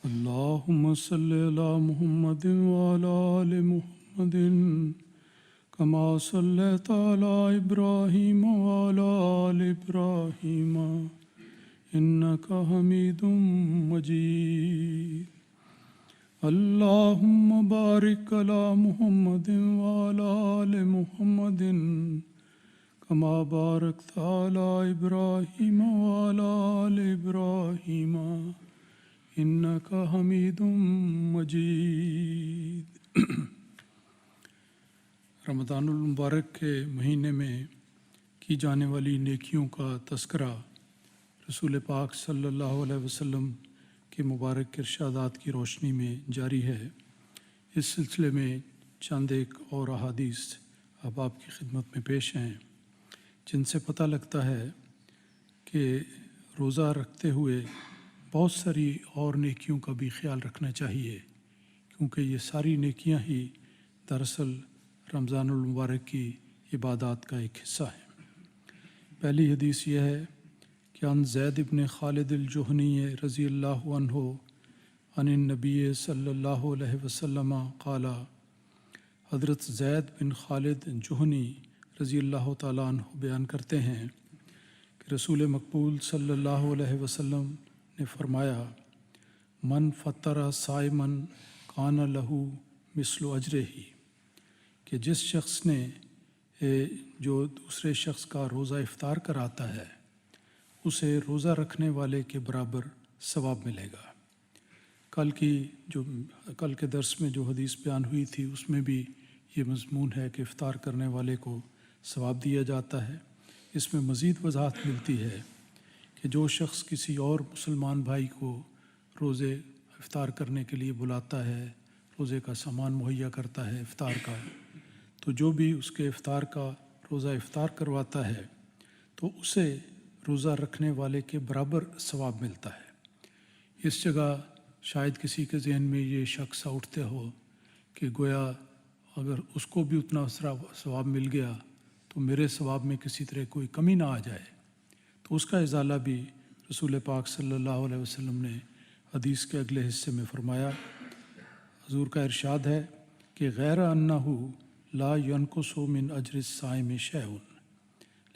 اللهم صل على محمد وعلى آل محمد كما صليت على إبراهيم وعلى آل إبراهيم إنك حميد مجيد. اللهم بارك على محمد وعلى آل محمد كما باركت على إبراهيم وعلى آل إبراهيم إنك حميد مجيد. رمضان المبارک کے مہینے میں کی جانے والی نیکیوں کا تذکرہ رسول پاک صلی اللہ علیہ وسلم کے مبارک ارشادات کی روشنی میں جاری ہے. اس سلسلے میں چند ایک اور احادیث اب آپ کی خدمت میں پیش ہیں، جن سے پتہ لگتا ہے کہ روزہ رکھتے ہوئے بہت ساری اور نیکیوں کا بھی خیال رکھنا چاہیے، کیونکہ یہ ساری نیکیاں ہی دراصل رمضان المبارک کی عبادات کا ایک حصہ ہے. پہلی حدیث یہ ہے کہ عن زید بن خالد الجہنی رضی اللہ عنہ عن النبی صلی اللہ علیہ وسلم قال. حضرت زید بن خالد جہنی رضی اللہ تعالیٰ عنہ بیان کرتے ہیں کہ رسول مقبول صلی اللہ علیہ وسلم نے فرمایا، من فطر صائمن کان لہو مثل اجرہ، کہ جس شخص نے جو دوسرے شخص کا روزہ افطار کراتا ہے اسے روزہ رکھنے والے کے برابر ثواب ملے گا. کل کے درس میں جو حدیث بیان ہوئی تھی اس میں بھی یہ مضمون ہے کہ افطار کرنے والے کو ثواب دیا جاتا ہے. اس میں مزید وضاحت ملتی ہے کہ جو شخص کسی اور مسلمان بھائی کو روزے افطار کرنے کے لیے بلاتا ہے، روزے کا سامان مہیا کرتا ہے افطار کا، تو جو بھی اس کے افطار کا روزہ افطار کرواتا ہے تو اسے روزہ رکھنے والے کے برابر ثواب ملتا ہے. اس جگہ شاید کسی کے ذہن میں یہ شک سا اٹھتے ہو کہ گویا اگر اس کو بھی اتنا ثواب مل گیا تو میرے ثواب میں کسی طرح کوئی کمی نہ آ جائے. تو اس کا ازالہ بھی رسول پاک صلی اللہ علیہ وسلم نے حدیث کے اگلے حصے میں فرمایا. حضور کا ارشاد ہے کہ غیر انہ لا ینقص من اجر الصائم شیء،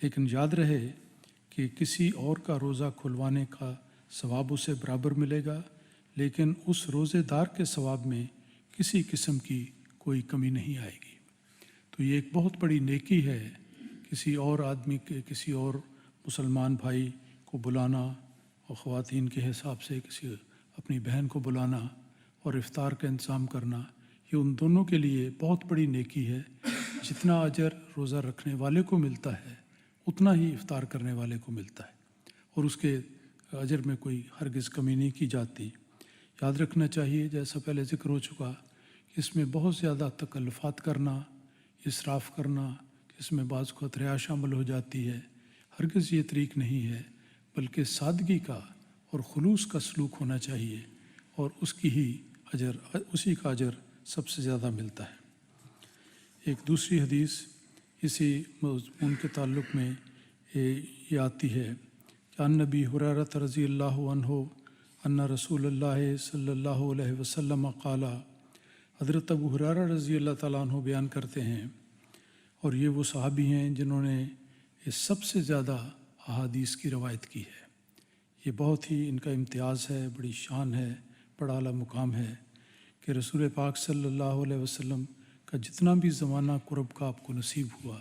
لیکن یاد رہے کہ کسی اور کا روزہ کھلوانے کا ثواب اسے برابر ملے گا، لیکن اس روزے دار کے ثواب میں کسی قسم کی کوئی کمی نہیں آئے گی. تو یہ ایک بہت بڑی نیکی ہے کسی اور آدمی کے، کسی اور مسلمان بھائی کو بلانا، اور خواتین کے حساب سے کسی اپنی بہن کو بلانا اور افطار کا انتظام کرنا. یہ ان دونوں کے لیے بہت بڑی نیکی ہے. جتنا اجر روزہ رکھنے والے کو ملتا ہے اتنا ہی افطار کرنے والے کو ملتا ہے، اور اس کے اجر میں کوئی ہرگز کمی نہیں کی جاتی. یاد رکھنا چاہیے، جیسا پہلے ذکر ہو چکا، کہ اس میں بہت زیادہ تکلفات کرنا، اسراف کرنا، اس میں بعض کو ریا شامل ہو جاتی ہے. ہرگز یہ طریق نہیں ہے، بلکہ سادگی کا اور خلوص کا سلوک ہونا چاہیے، اور اسی کا اجر سب سے زیادہ ملتا ہے. ایک دوسری حدیث اسی مضمون کے تعلق میں یہ آتی ہے کہ عن نبی ہریرہ رضی اللہ عنہ ان رسول اللہ صلی اللہ علیہ وسلم قال. حضرت ابو ہریرہ رضی اللہ تعالیٰ عنہ بیان کرتے ہیں، اور یہ وہ صحابی ہیں جنہوں نے یہ سب سے زیادہ احادیث کی روایت کی ہے. یہ بہت ہی ان کا امتیاز ہے، بڑی شان ہے، بڑا اعلیٰ مقام ہے کہ رسول پاک صلی اللہ علیہ وسلم کا جتنا بھی زمانہ قرب کا آپ کو نصیب ہوا،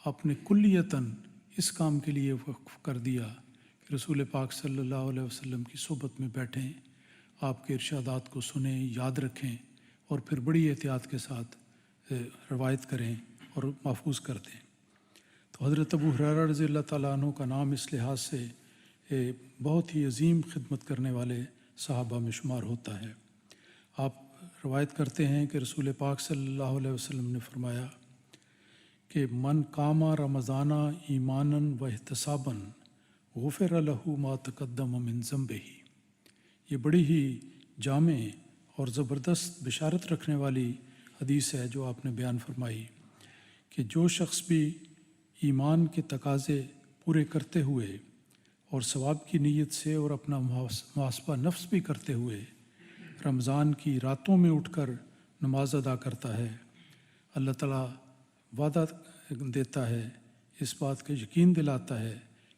آپ نے کلیتاً اس کام کے لیے وقف کر دیا کہ رسول پاک صلی اللہ علیہ وسلم کی صحبت میں بیٹھیں، آپ کے ارشادات کو سنیں، یاد رکھیں، اور پھر بڑی احتیاط کے ساتھ روایت کریں اور محفوظ کر دیں. تو حضرت ابو ہریرہ رضی اللہ تعالیٰ عنہ کا نام اس لحاظ سے بہت ہی عظیم خدمت کرنے والے صحابہ میں شمار ہوتا ہے. آپ روایت کرتے ہیں کہ رسول پاک صلی اللہ علیہ وسلم نے فرمایا کہ من قام رمضان ایمانا و احتسابا غفر له ما تقدم من ذنبہ. یہ بڑی ہی جامع اور زبردست بشارت رکھنے والی حدیث ہے جو آپ نے بیان فرمائی کہ جو شخص بھی ایمان کے تقاضے پورے کرتے ہوئے اور ثواب کی نیت سے اور اپنا محاسبہ نفس بھی کرتے ہوئے رمضان کی راتوں میں اٹھ کر نماز ادا کرتا ہے، اللہ تعالیٰ وعدہ دیتا ہے، اس بات کا یقین دلاتا ہے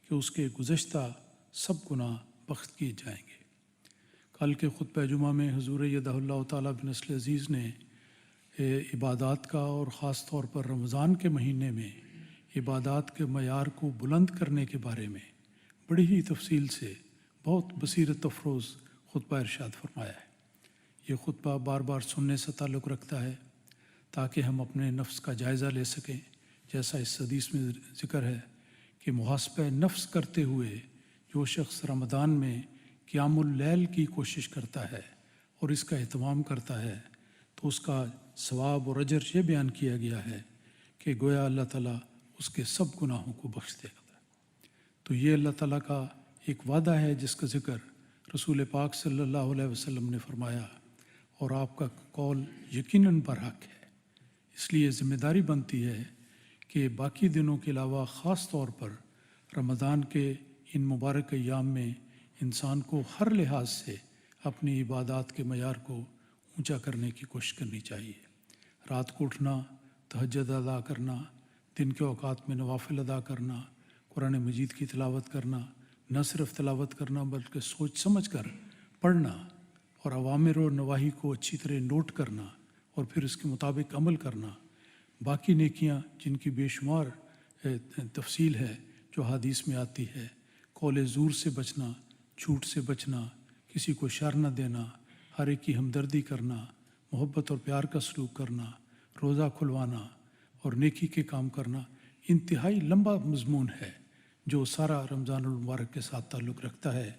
کہ اس کے گزشتہ سب گناہ بخش کیے جائیں گے۔ کل کے خطبہ جمعہ میں حضور ایدہ اللہ تعالیٰ بنصر عزیز نے عبادات کا اور خاص طور پر رمضان کے مہینے میں عبادات کے معیار کو بلند کرنے کے بارے میں بڑی ہی تفصیل سے بہت بصیرت افروز خطبہ ارشاد فرمایا ہے۔ یہ خطبہ بار بار سننے سے تعلق رکھتا ہے تاکہ ہم اپنے نفس کا جائزہ لے سکیں، جیسا اس حدیث میں ذکر ہے کہ محاسبہ نفس کرتے ہوئے جو شخص رمضان میں قیام اللیل کی کوشش کرتا ہے اور اس کا اہتمام کرتا ہے تو اس کا ثواب اور اجر یہ بیان کیا گیا ہے کہ گویا اللہ تعالیٰ اس کے سب گناہوں کو بخش دے گا۔ تو یہ اللہ تعالیٰ کا ایک وعدہ ہے جس کا ذکر رسول پاک صلی اللہ علیہ وسلم نے فرمایا، اور آپ کا قول یقیناً برحق ہے۔ اس لیے ذمہ داری بنتی ہے کہ باقی دنوں کے علاوہ خاص طور پر رمضان کے ان مبارک ایام میں انسان کو ہر لحاظ سے اپنی عبادات کے معیار کو اونچا کرنے کی کوشش کرنی چاہیے۔ رات کو اٹھنا، تہجد ادا کرنا، دن کے اوقات میں نوافل ادا کرنا، قرآن مجید کی تلاوت کرنا، نہ صرف تلاوت کرنا بلکہ سوچ سمجھ کر پڑھنا اور اوامر اور نواہی کو اچھی طرح نوٹ کرنا اور پھر اس کے مطابق عمل کرنا، باقی نیکیاں جن کی بے شمار تفصیل ہے جو حدیث میں آتی ہے، قول زور سے بچنا، جھوٹ سے بچنا، کسی کو شر نہ دینا، ہر ایک کی ہمدردی کرنا، محبت اور پیار کا سلوک کرنا، روزہ کھلوانا اور نیکی کے کام کرنا، انتہائی لمبا مضمون ہے جو سارا رمضان المبارک کے ساتھ تعلق رکھتا ہے۔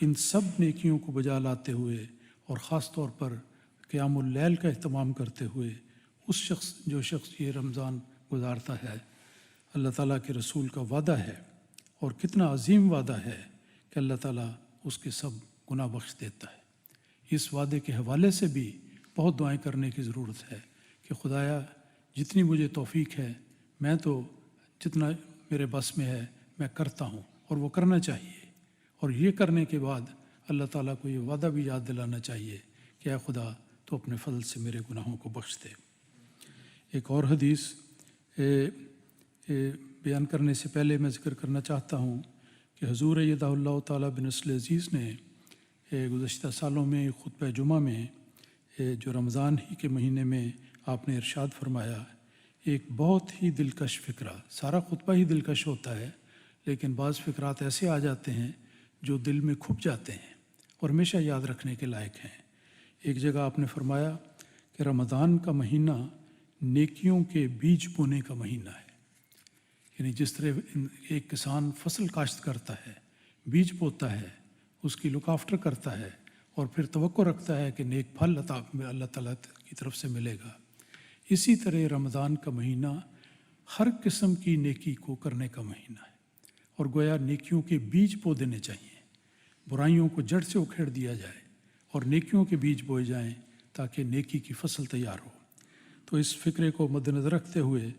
ان سب نیکیوں کو بجا لاتے ہوئے اور خاص طور پر قیام اللیل کا اہتمام کرتے ہوئے جو شخص یہ رمضان گزارتا ہے، اللہ تعالیٰ کے رسول کا وعدہ ہے، اور کتنا عظیم وعدہ ہے کہ اللہ تعالیٰ اس کے سب گناہ بخش دیتا ہے۔ اس وعدے کے حوالے سے بھی بہت دعائیں کرنے کی ضرورت ہے کہ خدایا جتنی مجھے توفیق ہے، میں تو جتنا میرے بس میں ہے میں کرتا ہوں، اور وہ کرنا چاہیے، اور یہ کرنے کے بعد اللہ تعالیٰ کو یہ وعدہ بھی یاد دلانا چاہیے کہ اے خدا تو اپنے فضل سے میرے گناہوں کو بخش دے۔ ایک اور حدیث بیان کرنے سے پہلے میں ذکر کرنا چاہتا ہوں کہ حضور ایدہ اللہ تعالیٰ بنصر عزیز نے گزشتہ سالوں میں خطبہ جمعہ میں جو رمضان ہی کے مہینے میں آپ نے ارشاد فرمایا، ایک بہت ہی دلکش فکرہ، سارا خطبہ ہی دلکش ہوتا ہے لیکن بعض فکرات ایسے آ جاتے ہیں جو دل میں کھپ جاتے ہیں اور ہمیشہ یاد رکھنے کے لائق ہیں۔ ایک جگہ آپ نے فرمایا کہ رمضان کا مہینہ نیکیوں کے بیج بونے کا مہینہ ہے، یعنی جس طرح ایک کسان فصل کاشت کرتا ہے، بیج بوتا ہے، اس کی لک آفٹر کرتا ہے اور پھر توقع رکھتا ہے کہ نیک پھل اللہ تعالیٰ کی طرف سے ملے گا، اسی طرح رمضان کا مہینہ ہر قسم کی نیکی کو کرنے کا مہینہ ہے، اور گویا نیکیوں کے بیج بو دینے چاہیے، برائیوں کو جڑ سے اکھیڑ دیا جائے اور نیکیوں کے بیج بوئے جائیں تاکہ نیکی کی فصل تیار ہو۔ تو اس فکرے کو مد نظر رکھتے ہوئے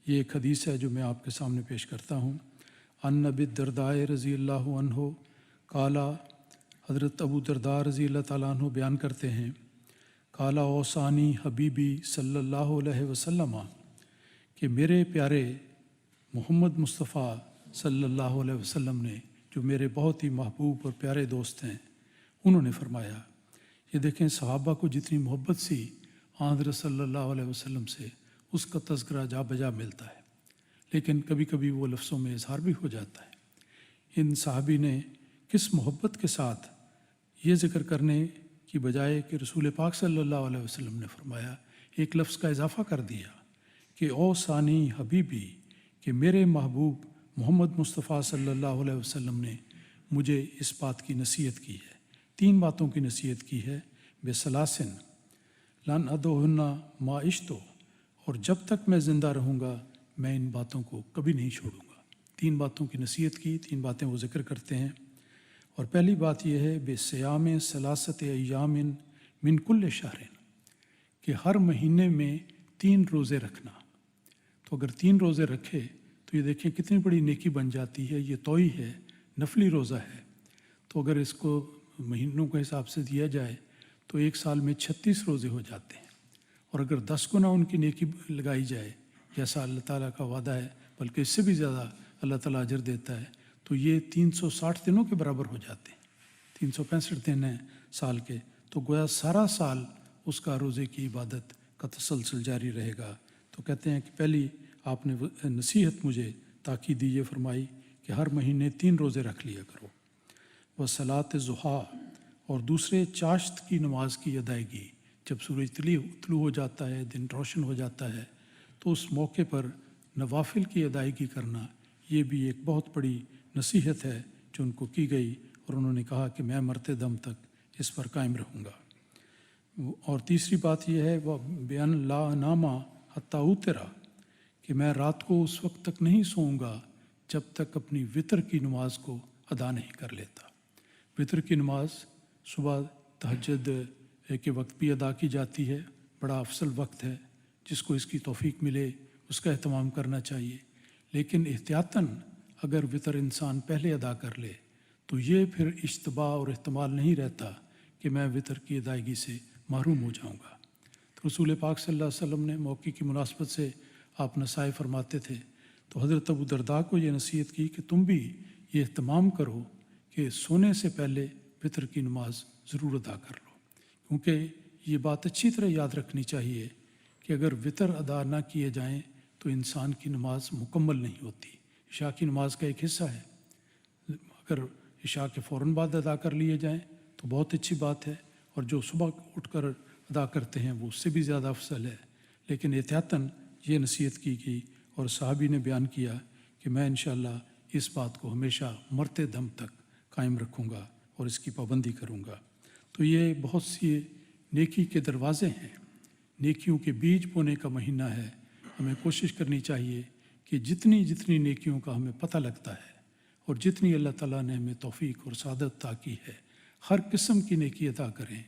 یہ ایک حدیث ہے جو میں آپ کے سامنے پیش کرتا ہوں۔ ان ابی الدرداء رضی اللہ عنہ قالا، حضرت ابو درداء رضی اللہ تعالیٰ عنہ بیان کرتے ہیں، قالا اوصانی حبیبی صلی اللہ علیہ وسلم، کہ میرے پیارے محمد مصطفیٰ صلی اللہ علیہ وسلم نے، جو میرے بہت ہی محبوب اور پیارے دوست ہیں، انہوں نے فرمایا۔ یہ دیکھیں صحابہ کو جتنی محبت سی حضرت صلی اللہ علیہ وسلم سے، اس کا تذکرہ جا بجا ملتا ہے، لیکن کبھی کبھی وہ لفظوں میں اظہار بھی ہو جاتا ہے۔ ان صحابی نے کس محبت کے ساتھ یہ ذکر کرنے کی بجائے کہ رسول پاک صلی اللہ علیہ وسلم نے فرمایا، ایک لفظ کا اضافہ کر دیا کہ او ثانی حبیبی، کہ میرے محبوب محمد مصطفیٰ صلی اللہ علیہ وسلم نے مجھے اس بات کی نصیحت کی ہے، 3 باتوں کی نصیحت کی ہے، بے سلاسن لن ادعہن ما عشت، اور جب تک میں زندہ رہوں گا میں ان باتوں کو کبھی نہیں چھوڑوں گا۔ 3 باتوں کی نصیحت کی، 3 باتیں وہ ذکر کرتے ہیں، اور پہلی بات یہ ہے بے سیام ثلاثت ایام من کل شہر، کہ ہر مہینے میں 3 روزے رکھنا۔ تو اگر 3 روزے رکھے تو یہ دیکھیں کتنی بڑی نیکی بن جاتی ہے، یہ توئی ہے، نفلی روزہ ہے، تو اگر اس کو مہینوں کے حساب سے دیا جائے تو ایک سال میں 36 روزے ہو جاتے ہیں، اور اگر 10 گنا ان کی نیکی لگائی جائے جیسا اللہ تعالیٰ کا وعدہ ہے، بلکہ اس سے بھی زیادہ اللہ تعالیٰ اجر دیتا ہے، تو یہ 360 دنوں کے برابر ہو جاتے ہیں۔ 365 دن ہیں سال کے، تو گویا سارا سال اس کا روزے کی عبادت کا تسلسل جاری رہے گا۔ تو کہتے ہیں کہ پہلی آپ نے نصیحت مجھے تاکید یہ فرمائی کہ ہر مہینے 3 روزے رکھ لیا کرو، وہ صلاۃ ضحیٰ، اور دوسرے چاشت کی نماز کی ادائیگی۔ جب سورج طلوع ہو جاتا ہے، دن روشن ہو جاتا ہے، تو اس موقع پر نوافل کی ادائیگی کرنا، یہ بھی ایک بہت بڑی نصیحت ہے جو ان کو کی گئی، اور انہوں نے کہا کہ میں مرتے دم تک اس پر قائم رہوں گا۔ اور تیسری بات یہ ہے وہ بیان لا نامہ حتی اوترا، کہ میں رات کو اس وقت تک نہیں سوؤں گا جب تک اپنی وطر کی نماز کو ادا نہیں کر لیتا۔ وطر کی نماز صبح تہجد کے وقت بھی ادا کی جاتی ہے، بڑا افضل وقت ہے، جس کو اس کی توفیق ملے اس کا اہتمام کرنا چاہیے، لیکن احتیاطاً اگر وطر انسان پہلے ادا کر لے تو یہ پھر اشتباہ اور احتمال نہیں رہتا کہ میں وطر کی ادائیگی سے محروم ہو جاؤں گا۔ تو رسول پاک صلی اللہ علیہ وسلم نے موقع کی مناسبت سے آپ نصائح فرماتے تھے، تو حضرت ابو درداء کو یہ نصیحت کی کہ تم بھی یہ اہتمام کرو کہ سونے سے پہلے وطر کی نماز ضرور ادا کر لو، کیونکہ یہ بات اچھی طرح یاد رکھنی چاہیے کہ اگر وطر ادا نہ کیے جائیں تو انسان کی نماز مکمل نہیں ہوتی۔ عشاء کی نماز کا ایک حصہ ہے، اگر عشاء کے فوراً بعد ادا کر لیے جائیں تو بہت اچھی بات ہے، اور جو صبح اٹھ کر ادا کرتے ہیں وہ اس سے بھی زیادہ افضل ہے، لیکن احتیاطاً یہ نصیحت کی گئی، اور صحابی نے بیان کیا کہ میں انشاءاللہ اس بات کو ہمیشہ مرتے دم تک قائم رکھوں گا اور اس کی پابندی کروں گا۔ تو یہ بہت سی نیکی کے دروازے ہیں، نیکیوں کے بیج بونے کا مہینہ ہے۔ ہمیں کوشش کرنی چاہیے کہ جتنی نیکیوں کا ہمیں پتہ لگتا ہے، اور جتنی اللہ تعالیٰ نے ہمیں توفیق اور سعادت عطا کی ہے، ہر قسم کی نیکی ادا کریں۔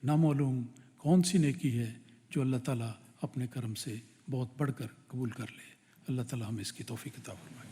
نامعلوم کون سی نیکی ہے جو اللہ تعالیٰ اپنے کرم سے بہت بڑھ کر قبول کر لے۔ اللہ تعالیٰ ہمیں اس کی توفیق عطا فرمائے۔